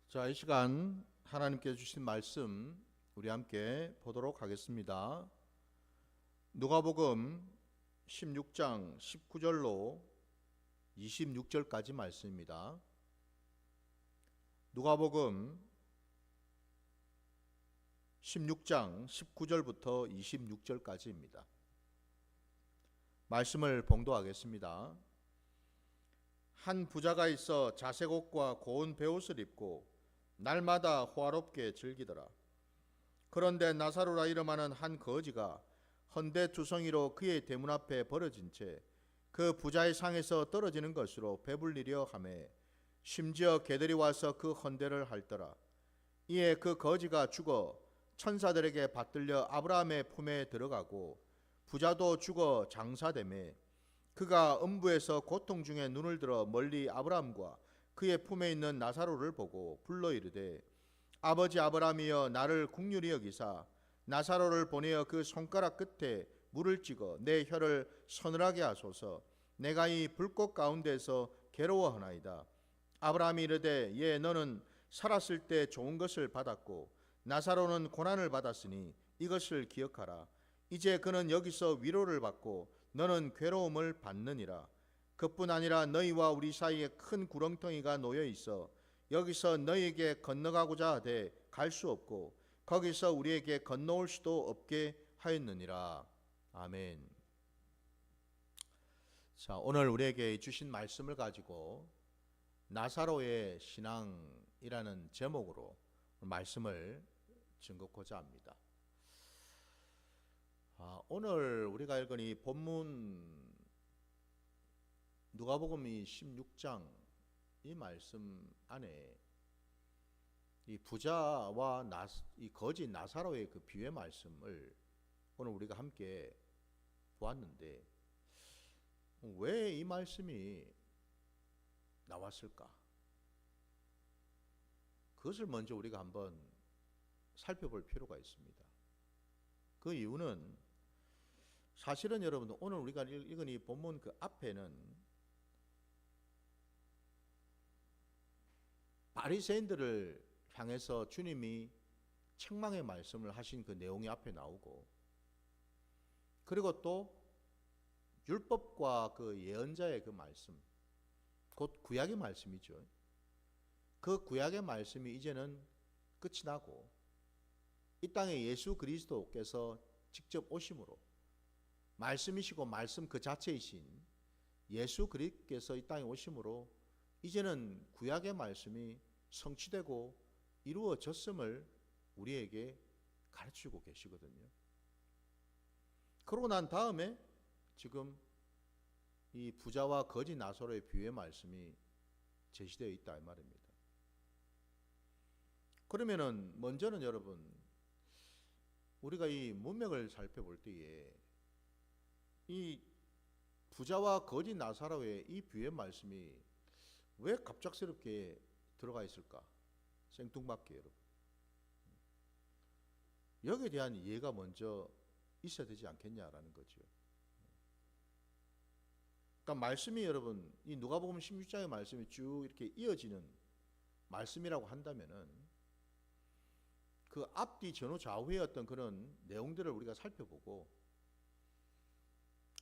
자, 이 시간 하나님께서 주신 말씀 우리 함께 보도록 하겠습니다. 누가복음 16장 19절로 26절까지 말씀입니다. 누가복음 16장 19절부터 26절까지입니다. 말씀을 봉독하겠습니다. 한 부자가 있어 자색 옷과 고운 베옷을 입고 날마다 호화롭게 즐기더라. 그런데 나사로라 이름하는 한 거지가 헌데 두성이로 그의 대문 앞에 버려진 채 그 부자의 상에서 떨어지는 것으로 배불리려 하매 심지어 개들이 와서 그 헌데를 핥더라. 이에 그 거지가 죽어 천사들에게 받들려 아브라함의 품에 들어가고 부자도 죽어 장사되매 그가 음부에서 고통 중에 눈을 들어 멀리 아브라함과 그의 품에 있는 나사로를 보고 불러 이르되 아버지 아브라함이여 나를 긍휼히 여기사 나사로를 보내어 그 손가락 끝에 물을 찍어 내 혀를 서늘하게 하소서. 내가 이 불꽃 가운데서 괴로워하나이다. 아브라함이 이르되 예 너는 살았을 때 좋은 것을 받았고 나사로는 고난을 받았으니 이것을 기억하라. 이제 그는 여기서 위로를 받고 너는 괴로움을 받느니라. 그뿐 아니라 너희와 우리 사이에 큰 구렁텅이가 놓여 있어 여기서 너희에게 건너가고자 하되 갈 수 없고 거기서 우리에게 건너올 수도 없게 하였느니라. 아멘. 자, 오늘 우리에게 주신 말씀을 가지고 나사로의 신앙이라는 제목으로 말씀을 증거하고자 합니다. 오늘 우리가 읽은 이 본문 누가복음 16장 이 말씀 안에 이 부자와 이 거지 나사로의 그 비유의 말씀을 오늘 우리가 함께 보았는데 왜 이 말씀이 나왔을까? 그것을 먼저 우리가 한번 살펴볼 필요가 있습니다. 그 이유는 사실은 여러분 오늘 우리가 읽은 이 본문 그 앞에는 바리새인들을 향해서 주님이 책망의 말씀을 하신 그 내용이 앞에 나오고 그리고 또 율법과 그 예언자의 그 말씀 곧 구약의 말씀이죠. 그 구약의 말씀이 이제는 끝이 나고 이 땅에 예수 그리스도께서 직접 오심으로 말씀이시고 말씀 그 자체이신 예수 그리스도께서 이 땅에 오심으로 이제는 구약의 말씀이 성취되고 이루어졌음을 우리에게 가르치고 계시거든요. 그러고 난 다음에 지금 이 부자와 거지 나사로의 비유의 말씀이 제시되어 있다 이 말입니다. 그러면은 먼저는 여러분 우리가 이 문맥을 살펴볼 때에 이 부자와 거지 나사로의 이 비유의 말씀이 왜 갑작스럽게 들어가 있을까? 생뚱맞게 여러분. 여기에 대한 이해가 먼저 있어야 되지 않겠냐라는 거죠. 그러니까 말씀이 여러분 이 누가복음 16장의 말씀이 쭉 이렇게 이어지는 말씀이라고 한다면은 그 앞뒤 전후 좌우의 어떤 그런 내용들을 우리가 살펴보고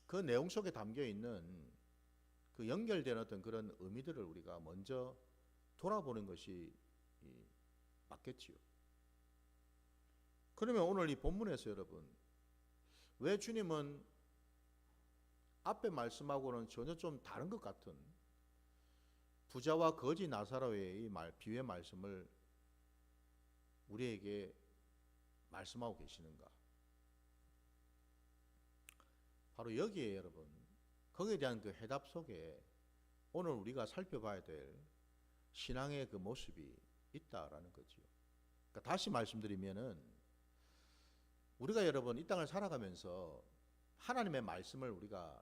그 내용 속에 담겨 있는 그 연결된 어떤 그런 의미들을 우리가 먼저 돌아보는 것이 맞겠지요. 그러면 오늘 이 본문에서 여러분 왜 주님은 앞에 말씀하고는 전혀 좀 다른 것 같은 부자와 거지 나사로의 이 비유의 말씀을 우리에게 말씀하고 계시는가? 바로 여기에 여러분 거기에 대한 그 해답 속에 오늘 우리가 살펴봐야 될 신앙의 그 모습이 있다라는 거죠. 그러니까 다시 말씀드리면은 우리가 여러분 이 땅을 살아가면서 하나님의 말씀을 우리가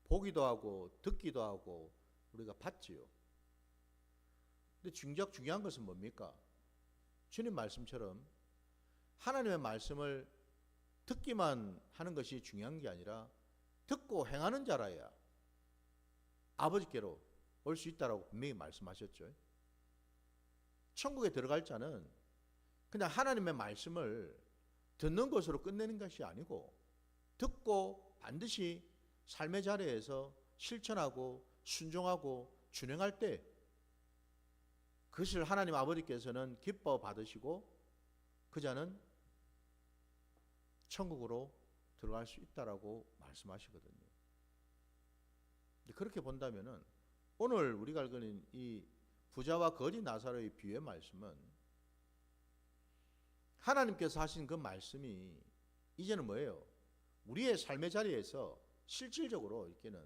보기도 하고 듣기도 하고 우리가 봤지요. 근데 중요한 것은 뭡니까? 주님 말씀처럼 하나님의 말씀을 듣기만 하는 것이 중요한 게 아니라 듣고 행하는 자라야 아버지께로 올 수 있다라고 분명히 말씀하셨죠. 천국에 들어갈 자는 그냥 하나님의 말씀을 듣는 것으로 끝내는 것이 아니고 듣고 반드시 삶의 자리에서 실천하고 순종하고 준행할 때 그것을 하나님 아버지께서는 기뻐 받으시고 그 자는 천국으로 들어갈 수 있다라고 말씀하시거든요. 그렇게 본다면은 오늘 우리가 읽은 이 부자와 거지 나사로의 비유의 말씀은 하나님께서 하신 그 말씀이 이제는 뭐예요? 우리의 삶의 자리에서 실질적으로 이렇게는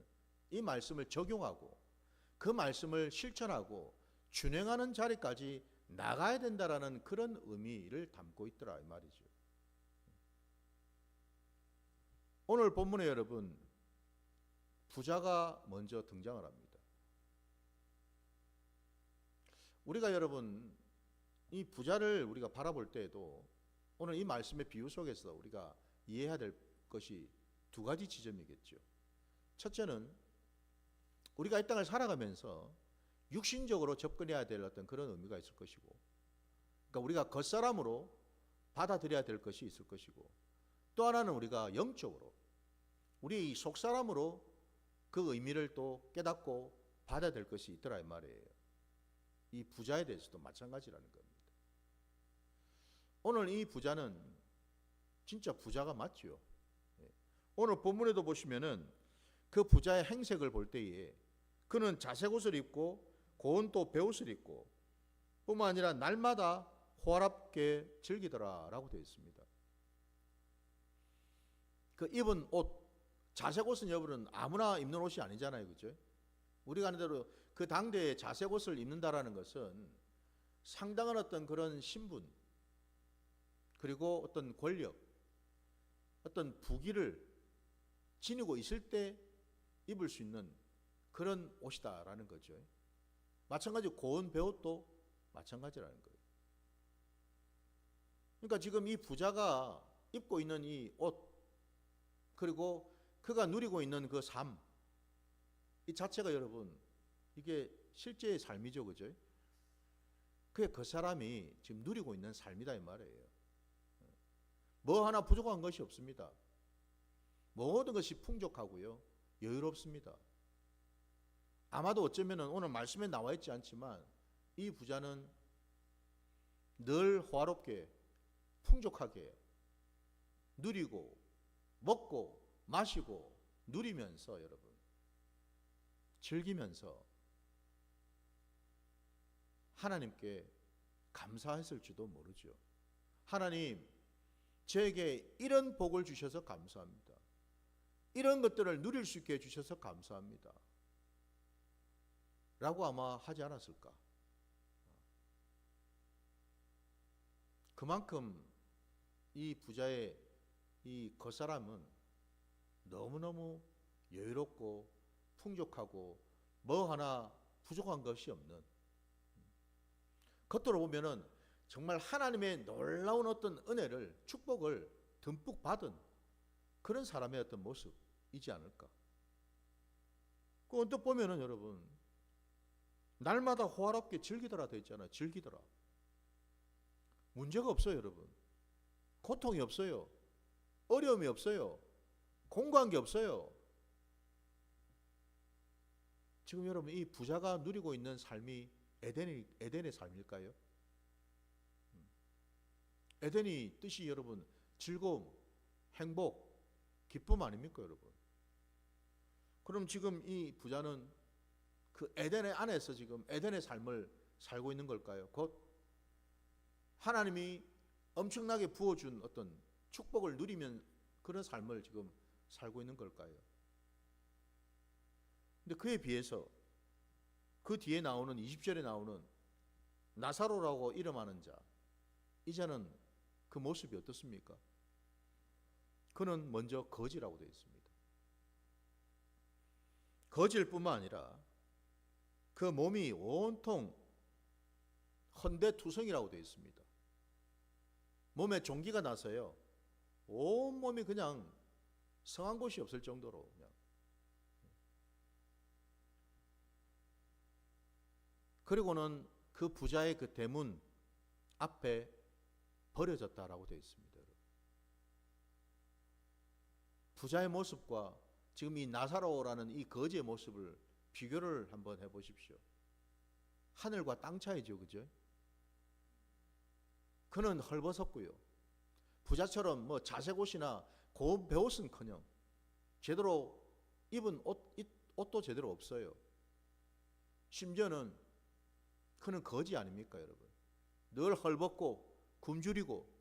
이 말씀을 적용하고 그 말씀을 실천하고 준행하는 자리까지 나가야 된다라는 그런 의미를 담고 있더라 이 말이죠. 오늘 본문에 여러분 부자가 먼저 등장을 합니다. 우리가 여러분 이 부자를 우리가 바라볼 때에도 오늘 이 말씀의 비유 속에서 우리가 이해해야 될 것이 두 가지 지점이겠죠. 첫째는 우리가 이 땅을 살아가면서 육신적으로 접근해야 될 어떤 그런 의미가 있을 것이고, 그러니까 우리가 겉사람으로 받아들여야 될 것이 있을 것이고, 또 하나는 우리가 영적으로 우리 속사람으로 그 의미를 또 깨닫고 받아야 될 것이 있더라 이 말이에요. 이 부자에 대해서도 마찬가지라는 겁니다. 오늘 이 부자는 진짜 부자가 맞죠. 오늘 본문에도 보시면은 그 부자의 행색을 볼 때에 그는 자색 옷을 입고 고운 또 베옷을 입고 뿐만 아니라 날마다 호화롭게 즐기더라 라고 되어 있습니다. 그 입은 옷, 자색 옷은 여러분 아무나 입는 옷이 아니잖아요, 그죠? 우리가 아는 대로 그 당대에 자색 옷을 입는다라는 것은 상당한 어떤 그런 신분 그리고 어떤 권력, 어떤 부귀를 지니고 있을 때 입을 수 있는 그런 옷이다라는 거죠. 마찬가지로 고운 베옷도 마찬가지라는 거예요. 그러니까 지금 이 부자가 입고 있는 이 옷, 그리고 그가 누리고 있는 그 삶, 이 자체가 여러분 이게 실제의 삶이죠, 그죠? 그게 그 사람이 지금 누리고 있는 삶이다 이 말이에요. 뭐 하나 부족한 것이 없습니다. 모든 것이 풍족하고요, 여유롭습니다. 아마도 어쩌면은 오늘 말씀에 나와 있지 않지만 이 부자는 늘 호화롭게 풍족하게 누리고 먹고 마시고 누리면서 여러분 즐기면서 하나님께 감사했을지도 모르죠. 하나님, 저에게 이런 복을 주셔서 감사합니다. 이런 것들을 누릴 수 있게 해주셔서 감사합니다. 라고 아마 하지 않았을까. 그만큼 이 부자의 이 겉사람은 너무너무 여유롭고 풍족하고 뭐 하나 부족한 것이 없는, 겉으로 보면은 정말 하나님의 놀라운 어떤 은혜를, 축복을 듬뿍 받은 그런 사람의 어떤 모습이지 않을까. 그 언뜻 보면은 여러분 날마다 호화롭게 즐기더라 되어 있잖아요. 즐기더라. 문제가 없어요, 여러분. 고통이 없어요. 어려움이 없어요. 공고한 게 없어요. 지금 여러분 이 부자가 누리고 있는 삶이 에덴의 삶일까요? 에덴이 뜻이 여러분 즐거움, 행복, 기쁨 아닙니까 여러분? 그럼 지금 이 부자는 그 에덴의 안에서 지금 에덴의 삶을 살고 있는 걸까요? 곧 하나님이 엄청나게 부어준 어떤 축복을 누리면 그런 삶을 지금 살고 있는 걸까요? 근데 그에 비해서 그 뒤에 나오는 20절에 나오는 나사로라고 이름하는 자, 이제는 그 모습이 어떻습니까? 그는 먼저 거지라고 되어 있습니다. 거지일 뿐만 아니라 그 몸이 온통 헌대투성이라고 되어 있습니다. 몸에 종기가 나서요, 온몸이 그냥 성한 곳이 없을 정도로 그냥. 그리고는 그 부자의 그 대문 앞에 버려졌다라고 되어 있습니다. 부자의 모습과 지금 이 나사로라는 이 거지의 모습을 비교를 한번 해보십시오. 하늘과 땅 차이죠, 그죠? 그는 헐벗었고요. 부자처럼 뭐 자색 옷이나 고운 베옷은커녕 제대로 입은 옷도 제대로 없어요. 심지어는 그는 거지 아닙니까, 여러분? 늘 헐벗고 굶주리고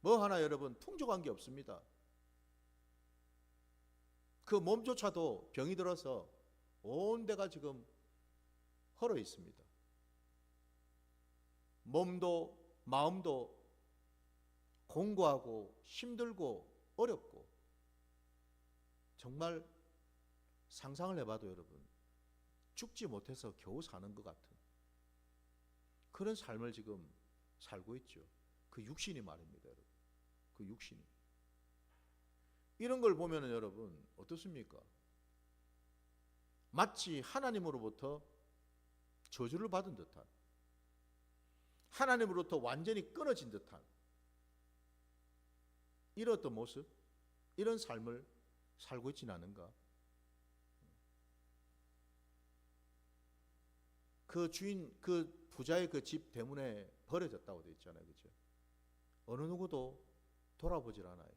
뭐 하나 여러분 풍족한 게 없습니다. 그 몸조차도 병이 들어서 온 데가 지금 헐어 있습니다. 몸도 마음도 공고하고 힘들고 어렵고 정말 상상을 해봐도 여러분 죽지 못해서 겨우 사는 것 같은 그런 삶을 지금 살고 있죠. 그 육신이 말입니다, 여러분. 그 육신이. 이런 걸 보면은 여러분 어떻습니까? 마치 하나님으로부터 저주를 받은 듯한, 하나님으로부터 완전히 끊어진 듯한 이런 어떤 모습, 이런 삶을 살고 있지는 않은가? 그 주인, 그 부자의 그 집 대문에 버려졌다고 되어 있잖아요, 그렇죠? 어느 누구도 돌아보질 않아요.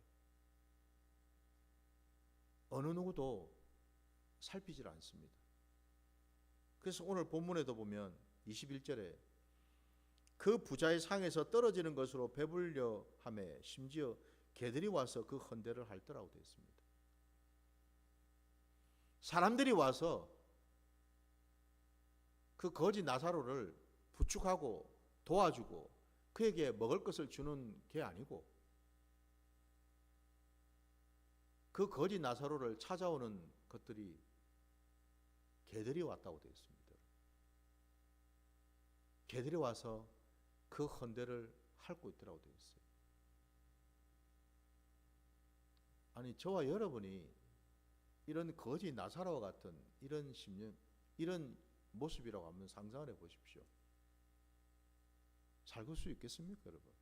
어느 누구도 살피질 않습니다. 그래서 오늘 본문에도 보면 21절에 그 부자의 상에서 떨어지는 것으로 배불려 하매 심지어 개들이 와서 그 헌대를 핥더라고 되어 있습니다. 사람들이 와서 그 거지 나사로를 부축하고 도와주고 그에게 먹을 것을 주는 게 아니고 그 거지 나사로를 찾아오는 것들이 개들이 왔다고 되어 있습니다. 개들이 와서 그 헌대를 핥고 있더라고 되어 있어요. 아니 저와 여러분이 이런 거지 나사로와 같은 이런 심령, 이런 모습이라고 하면 상상을 해보십시오. 살고 수 있겠습니까, 여러분?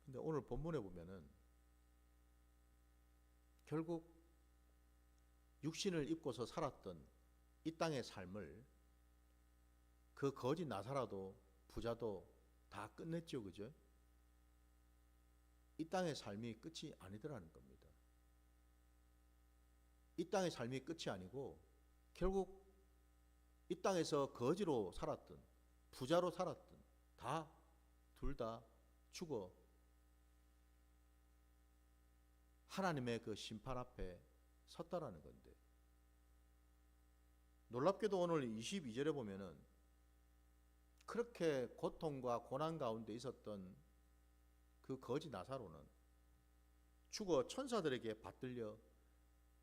근데 오늘 본문에 보면은 결국 육신을 입고서 살았던 이 땅의 삶을 그 거지 나사로도 부자도 다 끝냈죠, 그죠? 이 땅의 삶이 끝이 아니더라는 겁니다. 이 땅의 삶이 끝이 아니고 결국 이 땅에서 거지로 살았던 부자로 살았던 다 둘 다 죽어 하나님의 그 심판 앞에 섰다라는 건데, 놀랍게도 오늘 22절에 보면은 그렇게 고통과 고난 가운데 있었던 그 거지 나사로는 죽어 천사들에게 받들려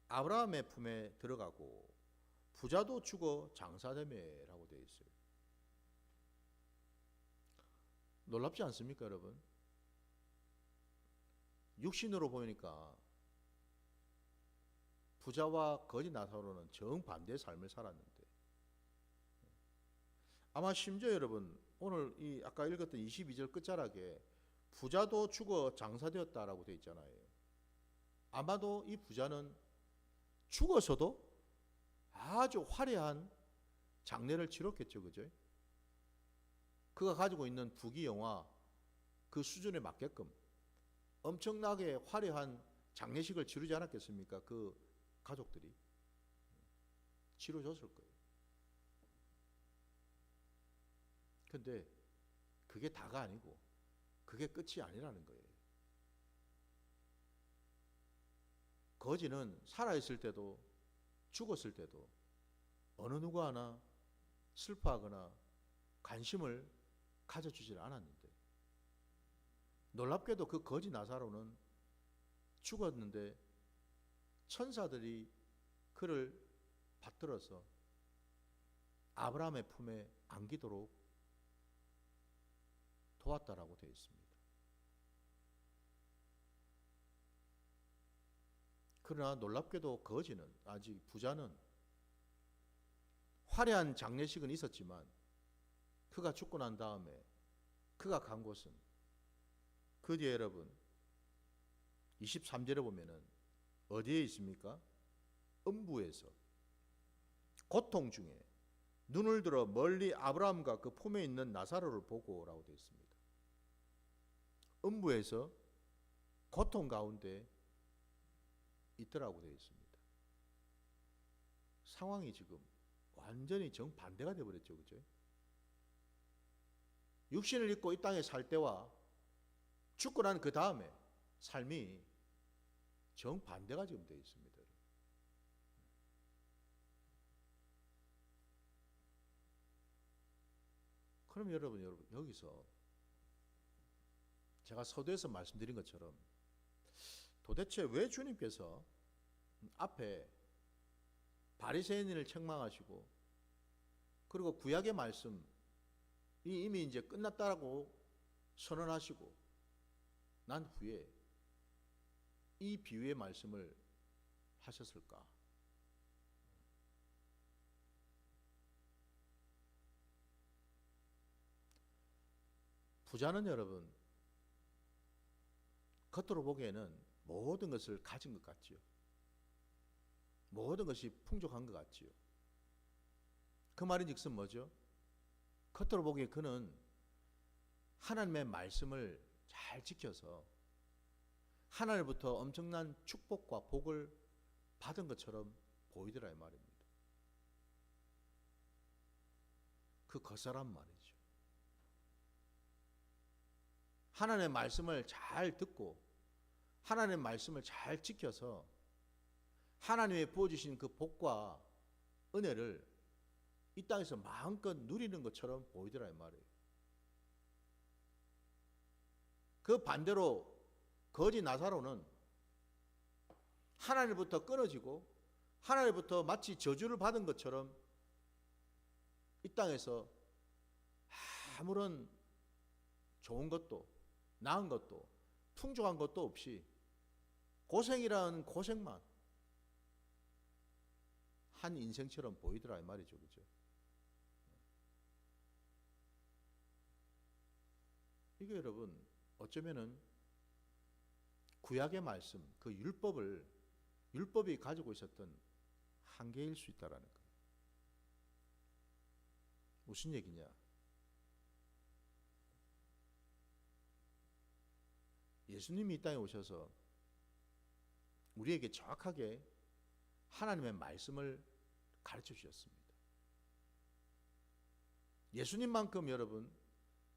아브라함의 품에 들어가고 부자도 죽어 장사되매라고 되어 있어요. 놀랍지 않습니까, 여러분? 육신으로 보니까 부자와 거지 나사로는 정반대의 삶을 살았는데, 아마 심지어 여러분 오늘 이 아까 읽었던 22절 끝자락에 부자도 죽어 장사되었다라고 되어 있잖아요. 아마도 이 부자는 죽어서도 아주 화려한 장례를 치렀겠죠, 그죠? 그가 가지고 있는 부귀영화 그 수준에 맞게끔 엄청나게 화려한 장례식을 치르지 않았겠습니까? 그 가족들이 치러줬을 거예요. 근데 그게 다가 아니고 그게 끝이 아니라는 거예요. 거지는 살아있을 때도 죽었을 때도 어느 누구 하나 슬퍼하거나 관심을 가져주질 않았는데, 놀랍게도 그 거지 나사로는 죽었는데 천사들이 그를 받들어서 아브라함의 품에 안기도록 도왔다라고 되어 있습니다. 그러나 놀랍게도 거지는, 아직 부자는 화려한 장례식은 있었지만 그가 죽고 난 다음에 그가 간 곳은, 그 뒤에 여러분 23절에 보면은 어디에 있습니까? 음부에서 고통 중에 눈을 들어 멀리 아브라함과 그 품에 있는 나사로를 보고라고 되어 있습니다. 음부에서 고통 가운데 있더라고 되어 있습니다. 상황이 지금 완전히 정반대가 되어버렸죠. 그죠? 육신을 입고 이 땅에 살 때와 죽고 난 그 다음에 삶이 정반대가 지금 되어 있습니다. 그럼 여러분 여기서 제가 서두에서 말씀드린 것처럼 도대체 왜 주님께서 앞에 바리새인을 책망하시고 그리고 구약의 말씀이 이미 이제 끝났다라고 선언하시고 난 후에 이 비유의 말씀을 하셨을까? 부자는 여러분 겉으로 보기에는 모든 것을 가진 것 같지요. 모든 것이 풍족한 것 같지요. 그 말인즉슨 뭐죠? 겉으로 보기에 그는 하나님의 말씀을 잘 지켜서 하나님부터 엄청난 축복과 복을 받은 것처럼 보이더라 이 말입니다. 그 거절한 말이죠. 하나님의 말씀을 잘 듣고 하나님의 말씀을 잘 지켜서 하나님의 부어주신 그 복과 은혜를 이 땅에서 마음껏 누리는 것처럼 보이더라 이 말이에요. 그 반대로 거지 나사로는 하나님부터 끊어지고 하나님부터 마치 저주를 받은 것처럼 이 땅에서 아무런 좋은 것도 나은 것도 풍족한 것도 없이 고생이라는 고생만 한 인생처럼 보이더라 이 말이죠. 그죠? 이게 여러분 어쩌면은 구약의 말씀, 그 율법이 가지고 있었던 한계일 수 있다라는 거예요. 무슨 얘기냐? 예수님이 이 땅에 오셔서 우리에게 정확하게 하나님의 말씀을 가르쳐 주셨습니다. 예수님만큼 여러분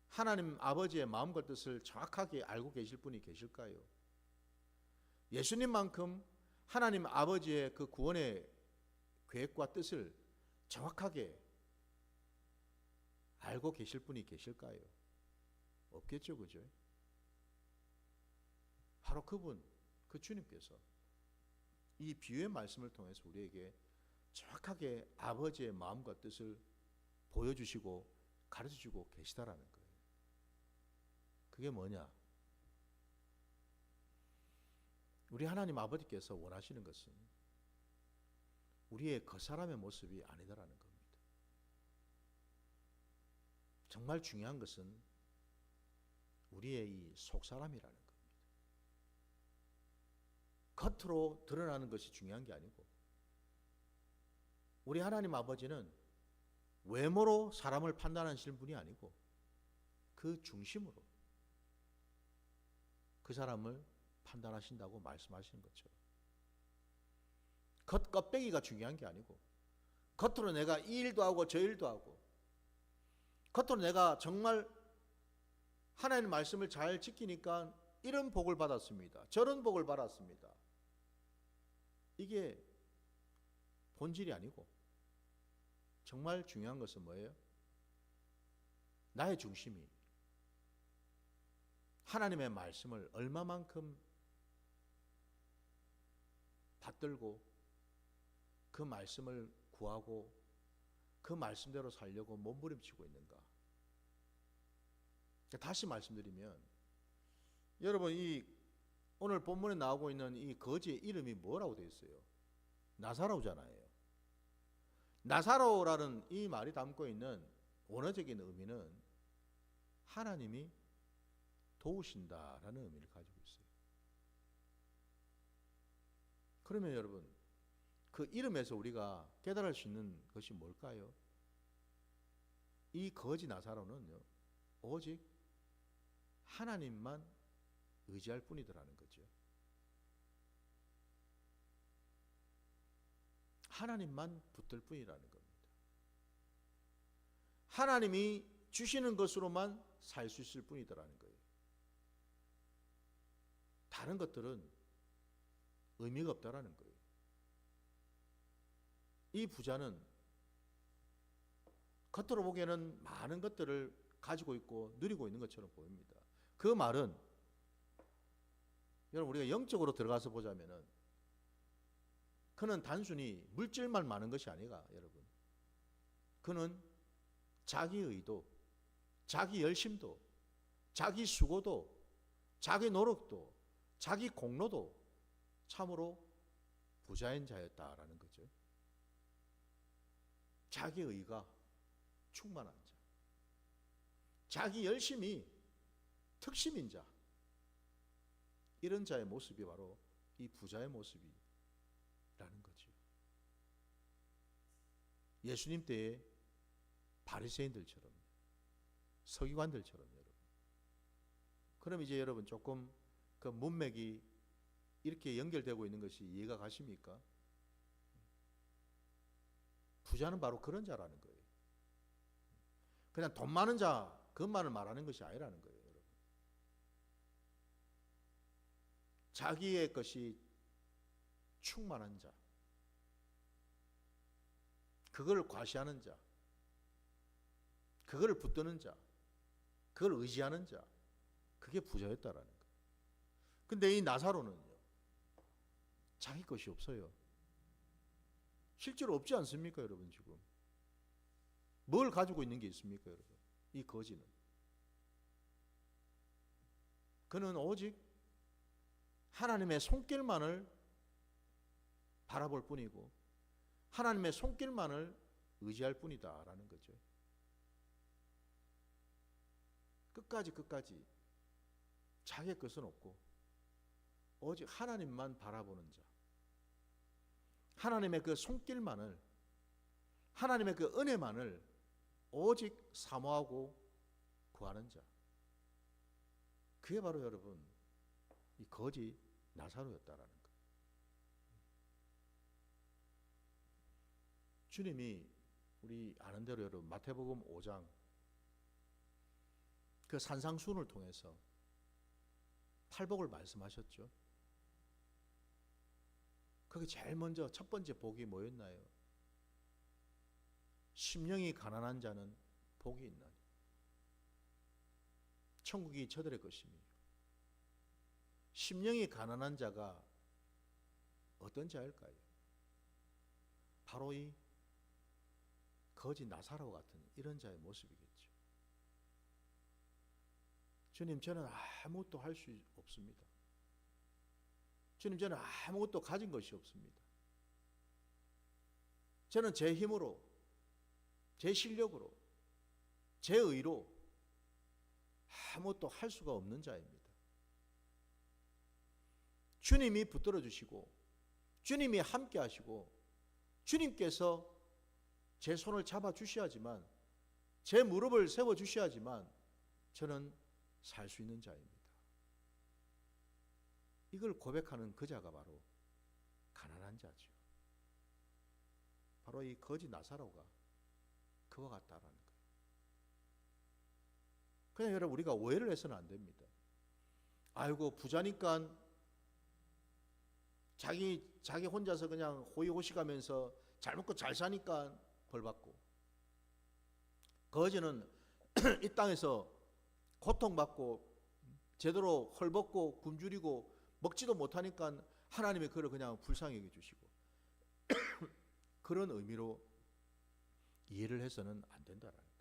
하나님 아버지의 마음과 뜻을 정확하게 알고 계실 분이 계실까요? 예수님만큼 하나님 아버지의 그 구원의 계획과 뜻을 정확하게 알고 계실 분이 계실까요? 없겠죠, 그죠? 바로 그분, 그 주님께서 이 비유의 말씀을 통해서 우리에게 정확하게 아버지의 마음과 뜻을 보여주시고 가르쳐주고 계시다라는 거예요. 그게 뭐냐? 우리 하나님 아버지께서 원하시는 것은 우리의 겉사람의 모습이 아니다라는 겁니다. 정말 중요한 것은 우리의 이 속사람이라는 겁니다. 겉으로 드러나는 것이 중요한 게 아니고 우리 하나님 아버지는 외모로 사람을 판단하시는 분이 아니고 그 중심으로 그 사람을 판단하신다고 말씀하시는 것처럼 겉 껍데기가 중요한 게 아니고 겉으로 내가 이 일도 하고 저 일도 하고 겉으로 내가 정말 하나님의 말씀을 잘 지키니까 이런 복을 받았습니다. 저런 복을 받았습니다. 이게 본질이 아니고 정말 중요한 것은 뭐예요? 나의 중심이 하나님의 말씀을 얼마만큼 받들고 그 말씀을 구하고 그 말씀대로 살려고 몸부림치고 있는가? 다시 말씀드리면 여러분 이 오늘 본문에 나오고 있는 이 거지의 이름이 뭐라고 되어 있어요? 나사로잖아요. 나사로라는 이 말이 담고 있는 원어적인 의미는 하나님이 도우신다라는 의미를 가지고 있어요. 그러면 여러분, 그 이름에서 우리가 깨달을 수 있는 것이 뭘까요? 이 거지 나사로는요, 오직 하나님만 의지할 뿐이더라는 거죠. 하나님만 붙들 뿐이라는 겁니다. 하나님이 주시는 것으로만 살 수 있을 뿐이더라는 거예요. 다른 것들은 의미가 없다라는 거예요. 이 부자는 겉으로 보기에는 많은 것들을 가지고 있고 누리고 있는 것처럼 보입니다. 그 말은 여러분 우리가 영적으로 들어가서 보자면은 그는 단순히 물질만 많은 것이 아니라 여러분 그는 자기 의도, 자기 열심도, 자기 수고도, 자기 노력도, 자기 공로도 참으로 부자인 자였다라는 거죠. 자기 의가 충만한 자, 자기 열심이 특심인 자, 이런 자의 모습이 바로 이 부자의 모습이라는 거죠. 예수님 때의 바리새인들처럼, 서기관들처럼 여러분. 그럼 이제 여러분 조금 그 문맥이 이렇게 연결되고 있는 것이 이해가 가십니까? 부자는 바로 그런 자라는 거예요. 그냥 돈 많은 자, 그것만을 말하는 것이 아니라는 거예요, 여러분. 자기의 것이 충만한 자, 그걸 과시하는 자, 그걸 붙드는 자, 그걸 의지하는 자, 그게 부자였다라는 거예요. 근데 이 나사로는요, 자기 것이 없어요. 실제로 없지 않습니까, 여러분? 지금 뭘 가지고 있는 게 있습니까, 여러분? 이 거지는 그는 오직 하나님의 손길만을 바라볼 뿐이고 하나님의 손길만을 의지할 뿐이다라는 거죠. 끝까지 자기의 것은 없고 오직 하나님만 바라보는 자, 하나님의 그 손길만을, 하나님의 그 은혜만을 오직 사모하고 구하는 자, 그게 바로 여러분 이 거지 나사로였다라는 거예요. 주님이 우리 아는 대로 여러분 마태복음 5장 그 산상수훈을 통해서 팔복을 말씀하셨죠. 거기 제일 먼저 첫 번째 복이 뭐였나요? 심령이 가난한 자는 복이 있나니 천국이 저들의 것이며. 심령이 가난한 자가 어떤 자일까요? 바로 이 거지 나사로 같은 이런 자의 모습이겠죠. 주님, 저는 아무것도 할 수 없습니다. 주님, 저는 아무것도 가진 것이 없습니다. 저는 제 힘으로, 제 실력으로, 제 의로 아무것도 할 수가 없는 자입니다. 주님이 붙들어 주시고 주님이 함께 하시고 주님께서 제 손을 잡아 주셔야지만, 제 무릎을 세워 주셔야지만 저는 살 수 있는 자입니다. 이걸 고백하는 그 자가 바로 가난한 자죠. 바로 이 거지 나사로가 그와 같다라는 거예요. 그냥 여러분 우리가 오해를 해서는 안 됩니다. 아이고 부자니까 자기 혼자서 그냥 호의호식하면서 잘 먹고 잘 사니까 벌 받고, 거지는 이 땅에서 고통받고 제대로 헐벗고 굶주리고 먹지도 못하니까 하나님이 그를 그냥 불쌍히 여겨주시고 그런 의미로 이해를 해서는 안 된다라는 거예요.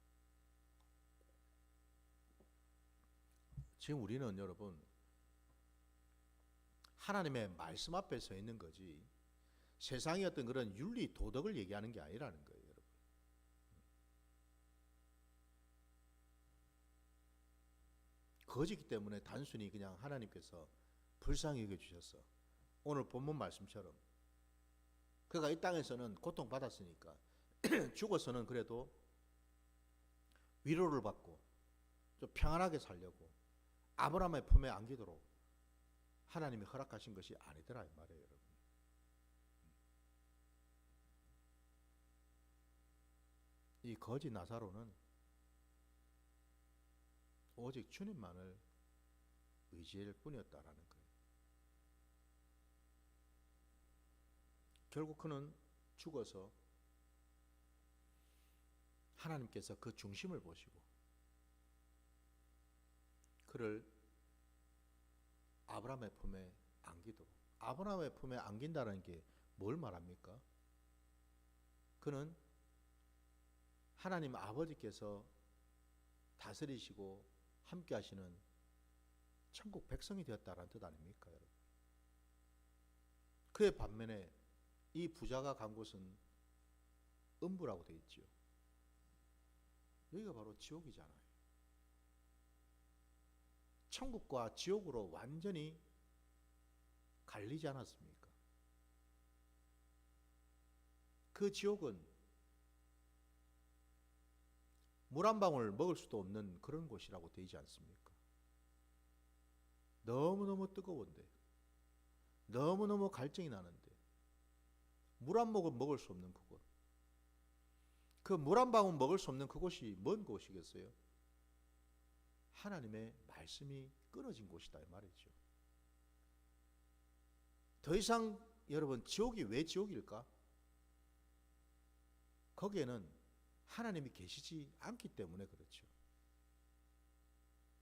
지금 우리는 여러분 하나님의 말씀 앞에 서 있는 거지 세상의 어떤 그런 윤리 도덕을 얘기하는 게 아니라는 거예요, 여러분. 거지기 때문에 단순히 그냥 하나님께서 불쌍히 여겨주셔서 오늘 본문 말씀처럼 그가 이 땅에서는 고통받았으니까 죽어서는 그래도 위로를 받고 좀 평안하게 살려고 아브라함의 품에 안기도록 하나님이 허락하신 것이 아니더라 이 말이에요, 여러분. 이 거지 나사로는 오직 주님만을 의지할 뿐이었다라는 거예요. 결국 그는 죽어서 하나님께서 그 중심을 보시고 그를 아브라함의 품에 안기도록, 아브라함의 품에 안긴다는 게 뭘 말합니까? 그는 하나님 아버지께서 다스리시고 함께 하시는 천국 백성이 되었다라는 뜻 아닙니까, 여러분? 그의 반면에 이 부자가 간 곳은 음부라고 되어 있지요. 여기가 바로 지옥이잖아요. 천국과 지옥으로 완전히 갈리지 않았습니까? 그 지옥은 물 한 방울 먹을 수도 없는 그런 곳이라고 되지 않습니까? 너무너무 뜨거운데, 너무너무 갈증이 나는데 물 한 모금 먹을 수 없는 그곳, 그 물 한 방울 먹을 수 없는 그곳이 뭔 곳이겠어요? 하나님의 말씀이 끊어진 곳이다 이 말이죠. 더 이상 여러분 지옥이 왜 지옥일까? 거기에는 하나님이 계시지 않기 때문에 그렇죠.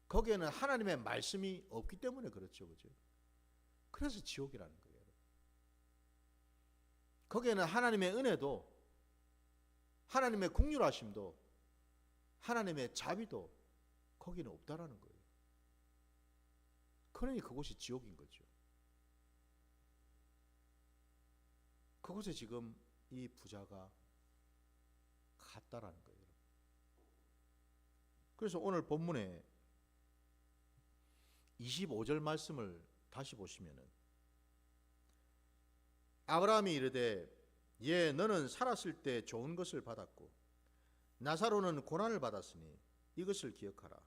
거기에는 하나님의 말씀이 없기 때문에 그렇죠, 그죠? 그래서 지옥이라는 거예요. 거기에는 하나님의 은혜도, 하나님의 긍휼하심도, 하나님의 자비도 거기는 없다라는 거예요. 그러니 그곳이 지옥인 거죠. 그곳에 지금 이 부자가 갔다라는 거예요. 그래서 오늘 본문에 25절 말씀을 다시 보시면은 아브라함이 이르되 예 너는 살았을 때 좋은 것을 받았고 나사로는 고난을 받았으니 이것을 기억하라.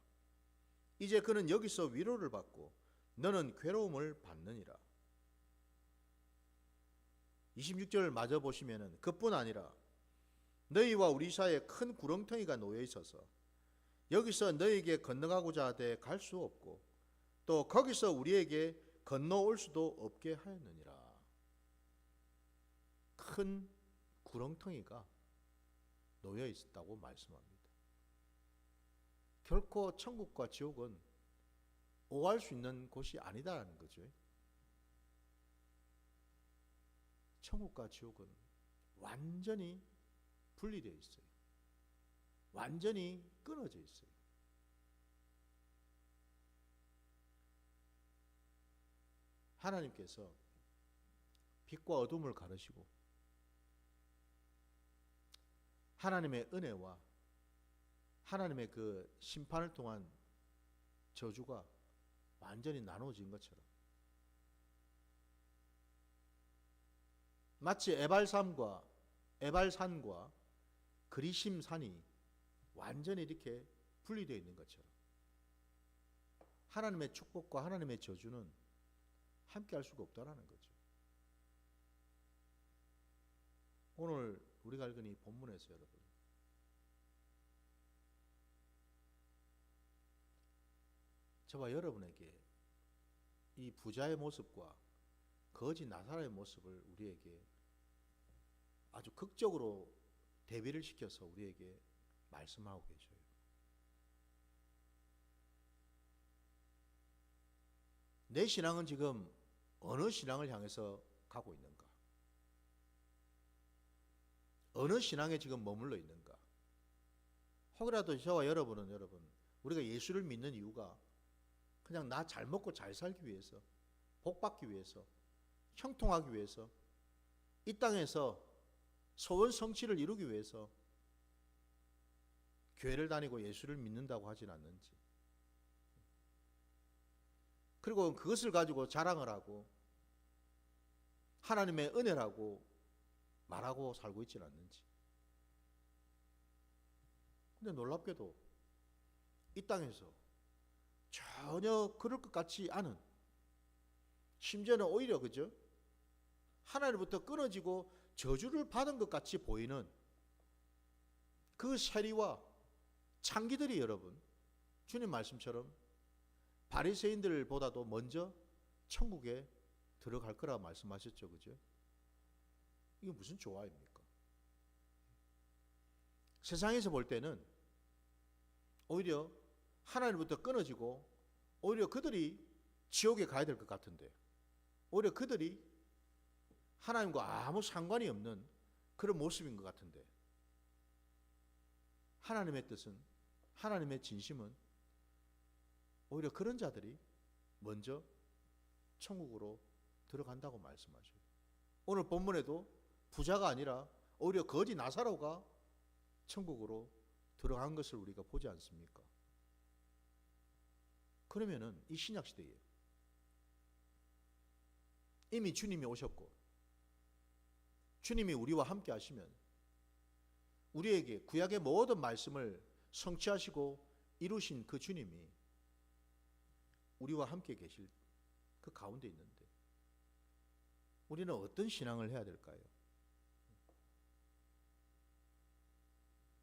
이제 그는 여기서 위로를 받고 너는 괴로움을 받느니라. 26절 마저 보시면은 그뿐 아니라 너희와 우리 사이에 큰 구렁텅이가 놓여 있어서 여기서 너희에게 건너가고자 하되 갈 수 없고 또 거기서 우리에게 건너올 수도 없게 하였느니라. 큰 구렁텅이가 놓여 있었다고 말씀합니다. 결코 천국과 지옥은 오갈 수 있는 곳이 아니다라는 거죠. 천국과 지옥은 완전히 분리되어 있어요. 완전히 끊어져 있어요. 하나님께서 빛과 어둠을 가르시고 하나님의 은혜와 하나님의 그 심판을 통한 저주가 완전히 나눠진 것처럼 마치 에발산과 그리심산이 완전히 이렇게 분리되어 있는 것처럼 하나님의 축복과 하나님의 저주는 함께 할 수가 없다라는 거죠. 오늘 우리가 읽은 이 본문에서 여러분 저와 여러분에게 이 부자의 모습과 거지 나사로의 모습을 우리에게 아주 극적으로 대비를 시켜서 우리에게 말씀하고 계셔요. 내 신앙은 지금 어느 신앙을 향해서 가고 있는가? 어느 신앙에 지금 머물러 있는가? 혹이라도 저와 여러분은 우리가 예수를 믿는 이유가 그냥 나 잘 먹고 잘 살기 위해서 복받기 위해서, 형통하기 위해서, 이 땅에서 소원 성취를 이루기 위해서 교회를 다니고 예수를 믿는다고 하진 않는지, 그리고 그것을 가지고 자랑을 하고 하나님의 은혜라고 말하고 살고 있진 않는지. 근데 놀랍게도 이 땅에서 전혀 그럴 것 같지 않은, 심지어는 오히려 그죠? 하나님부터 끊어지고 저주를 받은 것 같이 보이는 그 세리와 창기들이 여러분, 주님 말씀처럼 바리새인들보다도 먼저 천국에 들어갈 거라 말씀하셨죠. 그죠? 이게 무슨 조화입니까? 세상에서 볼 때는 오히려 하나님부터 끊어지고 오히려 그들이 지옥에 가야 될 것 같은데, 오히려 그들이 하나님과 아무 상관이 없는 그런 모습인 것 같은데, 하나님의 뜻은, 하나님의 진심은 오히려 그런 자들이 먼저 천국으로 들어간다고 말씀하죠. 오늘 본문에도 부자가 아니라 오히려 거지 나사로가 천국으로 들어간 것을 우리가 보지 않습니까? 그러면은 이 신약 시대에 이미 주님이 오셨고 주님이 우리와 함께 하시면 우리에게 구약의 모든 말씀을 성취하시고 이루신 그 주님이 우리와 함께 계실 그 가운데 있는데 우리는 어떤 신앙을 해야 될까요?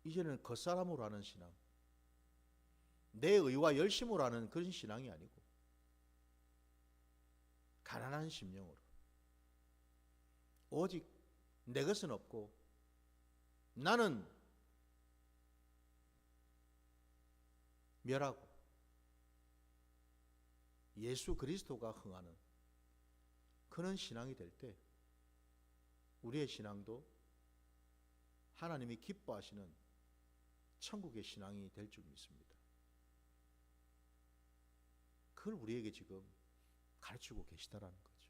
이제는 겉사람으로 하는 신앙, 내 의와 열심으로 하는 그런 신앙이 아니고 가난한 심령으로 오직 내 것은 없고 나는 멸하고 예수 그리스도가 흥하는 그런 신앙이 될 때 우리의 신앙도 하나님이 기뻐하시는 천국의 신앙이 될 줄 믿습니다. 그걸 우리에게 지금 가르치고 계시다라는 거죠.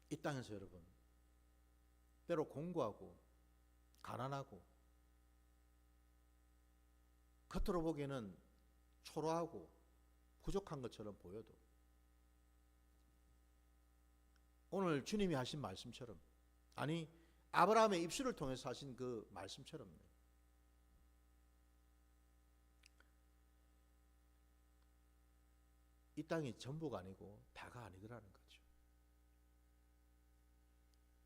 이 땅에서 여러분 때로 공고하고 가난하고 겉으로 보기에는 초라하고 부족한 것처럼 보여도 오늘 주님이 하신 말씀처럼, 아니 아브라함의 입술을 통해서 하신 그 말씀처럼 이 땅이 전부가 아니고 다가 아니더라는 거죠.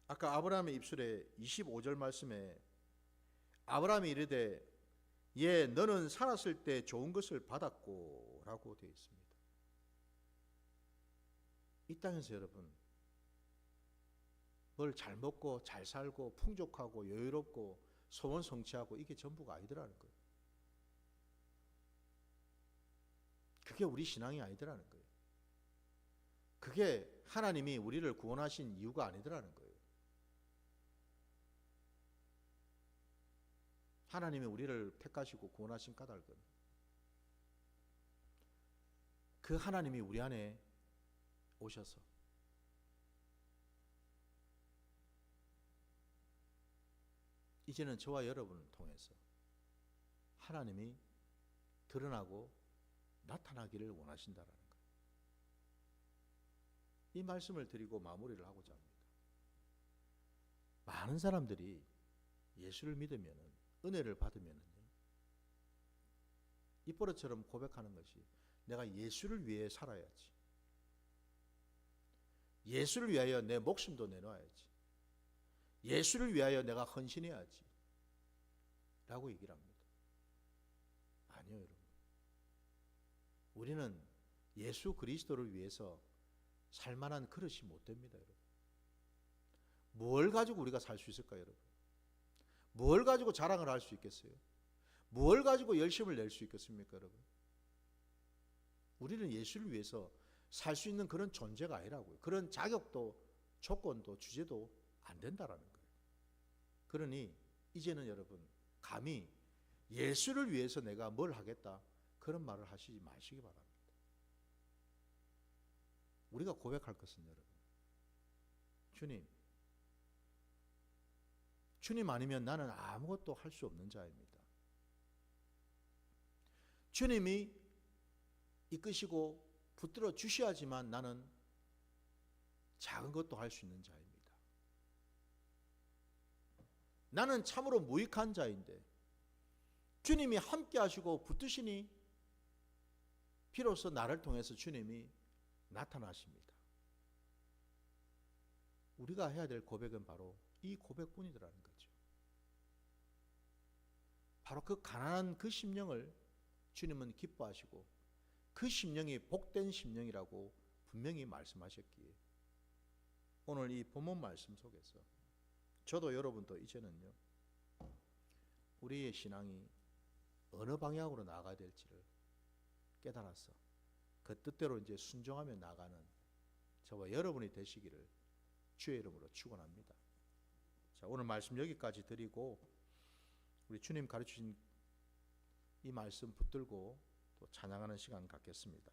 아까 아브라함의 입술에 25절 말씀에 아브라함이 이르되 예 너는 살았을 때 좋은 것을 받았고 라고 되어 있습니다. 이 땅에서 여러분 뭘 잘 먹고 잘 살고 풍족하고 여유롭고 소원 성취하고 이게 전부가 아니더라는 거예요. 그게 우리 신앙이 아니더라는 거예요. 그게 하나님이 우리를 구원하신 이유가 아니더라는 거예요. 하나님이 우리를 택하시고 구원하신 까닭은 그 하나님이 우리 안에 오셔서 이제는 저와 여러분을 통해서 하나님이 드러나고 나타나기를 원하신다라는 거예요. 이 말씀을 드리고 마무리를 하고자 합니다. 많은 사람들이 예수를 믿으면 은혜를 받으면 입버릇처럼 고백하는 것이 내가 예수를 위해 살아야지, 예수를 위하여 내 목숨도 내놔야지, 예수를 위하여 내가 헌신해야지 라고 얘기를 합니다. 아니요 여러분, 우리는 예수 그리스도를 위해서 살만한 그릇이 못 됩니다. 여러분, 뭘 가지고 우리가 살 수 있을까요? 여러분, 뭘 가지고 자랑을 할 수 있겠어요? 뭘 가지고 열심을 낼 수 있겠습니까? 여러분, 우리는 예수를 위해서 살 수 있는 그런 존재가 아니라고요. 그런 자격도 조건도 주제도 안 된다라는 거예요. 그러니 이제는 여러분 감히 예수를 위해서 내가 뭘 하겠다 그런 말을 하시지 마시기 바랍니다. 우리가 고백할 것은 여러분, 주님 아니면 나는 아무것도 할 수 없는 자입니다. 주님이 이끄시고 붙들어 주셔야지만 나는 작은 것도 할 수 있는 자입니다. 나는 참으로 무익한 자인데 주님이 함께 하시고 붙드시니 비로소 나를 통해서 주님이 나타나십니다. 우리가 해야 될 고백은 바로 이 고백뿐이더라는 거죠. 바로 그 가난한 그 심령을 주님은 기뻐하시고 그 심령이 복된 심령이라고 분명히 말씀하셨기에 오늘 이 본문 말씀 속에서 저도 여러분도 이제는요, 우리의 신앙이 어느 방향으로 나아가야 될지를 깨달아서 그 뜻대로 이제 순종하며 나가는 저와 여러분이 되시기를 주의 이름으로 축원합니다. 자, 오늘 말씀 여기까지 드리고 우리 주님 가르치신 이 말씀 붙들고 또 찬양하는 시간 갖겠습니다.